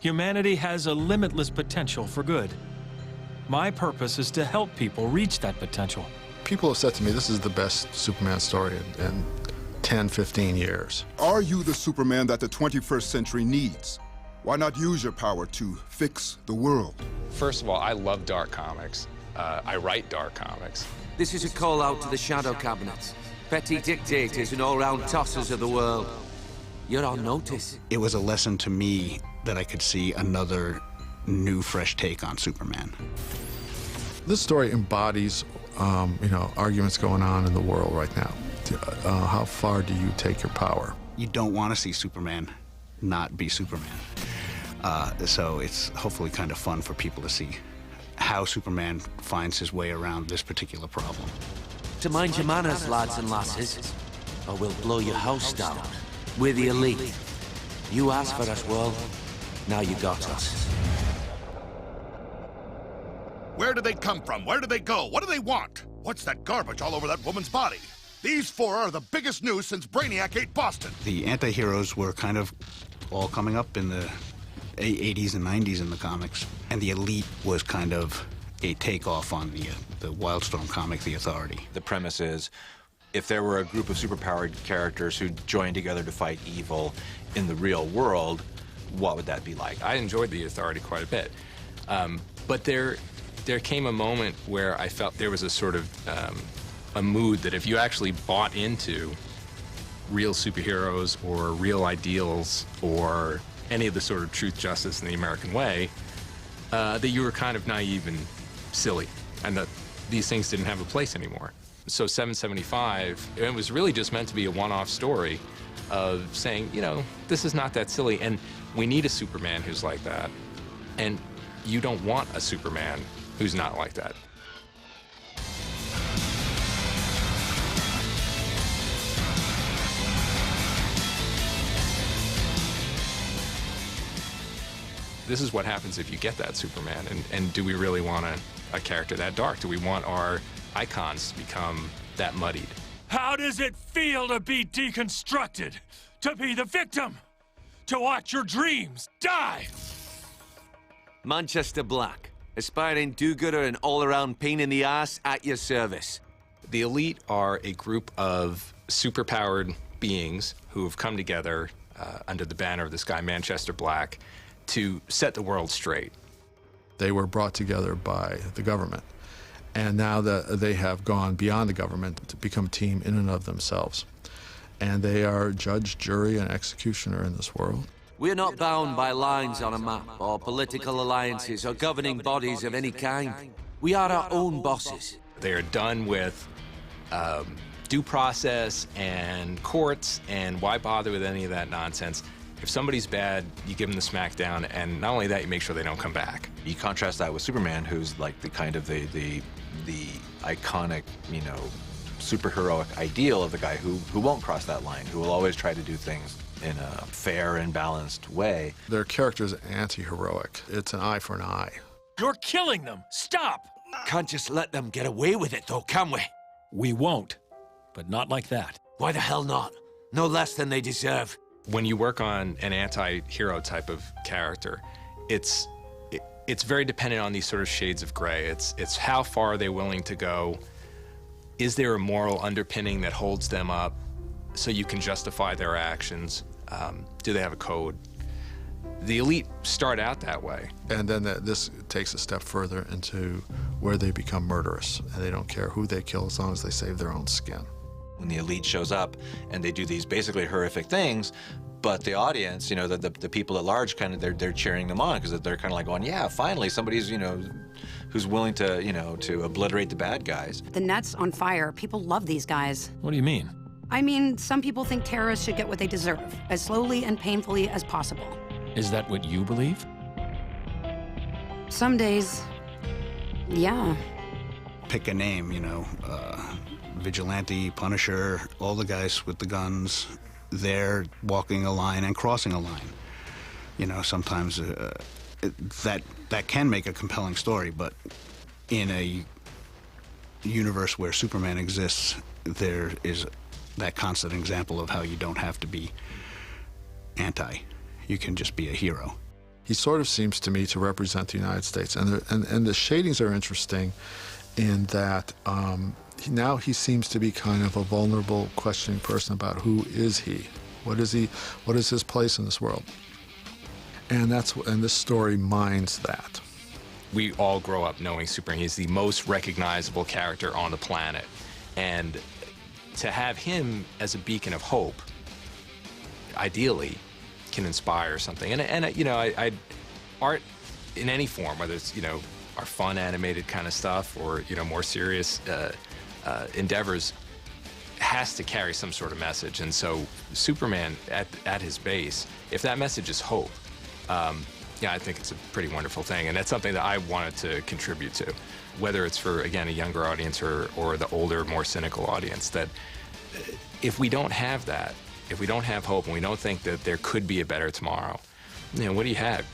Humanity has a limitless potential for good. My purpose is to help people reach that potential. People have said to me, this is the best Superman story in 10, 15 years. Are you the Superman that the 21st century needs? Why not use your power to fix the world? First of all, I love dark comics. I write dark comics. This is a call out to the shadow cabinets, petty dictators and all-round tossers of the world. You're on notice. It was a lesson to me that I could see another new, fresh take on Superman. This story embodies, arguments going on in the world right now. How far do you take your power? You don't want to see Superman not be Superman. So it's hopefully kind of fun for people to see how Superman finds his way around this particular problem. To mind your manners, lads and lasses, or we'll blow your house down. We're the elite. You asked for us, world. Now you got us. Where do they come from? Where do they go? What do they want? What's that garbage all over that woman's body? These four are the biggest news since Brainiac ate Boston. The anti-heroes were kind of all coming up in the 80s and 90s in the comics, and the Elite was kind of a takeoff on the Wildstorm comic, The Authority. The premise is, if there were a group of superpowered characters who joined together to fight evil in the real world, what would that be like? I enjoyed The Authority quite a bit. But there came a moment where I felt there was a sort of a mood that if you actually bought into real superheroes or real ideals or any of the sort of truth, justice, and the American way, that you were kind of naive and silly, and that these things didn't have a place anymore. So 775, it was really just meant to be a one-off story of saying, this is not that silly, and we need a Superman who's like that, and you don't want a Superman who's not like that. This is what happens if you get that Superman, and do we really want a character that dark? Do we want our icons to become that muddied? How does it feel to be deconstructed? To be the victim? To watch your dreams die? Manchester Black, aspiring do-gooder and all-around pain in the ass at your service. The Elite are a group of superpowered beings who have come together under the banner of this guy, Manchester Black, to set the world straight. They were brought together by the government, and now that they have gone beyond the government to become a team in and of themselves. And they are judge, jury, and executioner in this world. We're not bound by lines on a map, or political alliances, or governing bodies of any kind. We are our own bosses. They are done with due process and courts, and why bother with any of that nonsense? If somebody's bad, you give them the smackdown, and not only that, you make sure they don't come back. You contrast that with Superman, who's like the kind of the iconic, superheroic ideal of the guy who won't cross that line, who will always try to do things in a fair and balanced way. Their character's anti-heroic. It's an eye for an eye. You're killing them! Stop! Can't just let them get away with it, though, can we? We won't, but not like that. Why the hell not? No less than they deserve. When you work on an anti-hero type of character, it's very dependent on these sort of shades of gray. It's how far are they willing to go? Is there a moral underpinning that holds them up so you can justify their actions? Do they have a code? The Elite start out that way. And then this takes a step further into where they become murderous, and they don't care who they kill as long as they save their own skin. When the Elite shows up and they do these basically horrific things, but the audience, the people at large, kind of they're cheering them on because they're kind of like going, yeah, finally somebody's who's willing to to obliterate the bad guys. The net's on fire. People love these guys. What do you mean? I mean, some people think terrorists should get what they deserve, as slowly and painfully as possible. Is that what you believe? Some days, yeah. Pick a name, Vigilante, Punisher, all the guys with the guns, they're walking a line and crossing a line. Sometimes that can make a compelling story, but in a universe where Superman exists, there is that constant example of how you don't have to be anti. You can just be a hero. He sort of seems to me to represent the United States. And the shadings are interesting in that now he seems to be kind of a vulnerable, questioning person about who is he? What is he? What is his place in this world? And this story mines that. We all grow up knowing Superman. He's the most recognizable character on the planet. And to have him as a beacon of hope, ideally, can inspire something. And you know, art in any form, whether it's, you know, our fun animated kind of stuff or, you know, more serious endeavors, has to carry some sort of message. And so Superman, at his base, if that message is hope, yeah, I think it's a pretty wonderful thing. And that's something that I wanted to contribute to, whether it's for, again, a younger audience or the older, more cynical audience, that if we don't have that, if we don't have hope and we don't think that there could be a better tomorrow, you know, what do you have?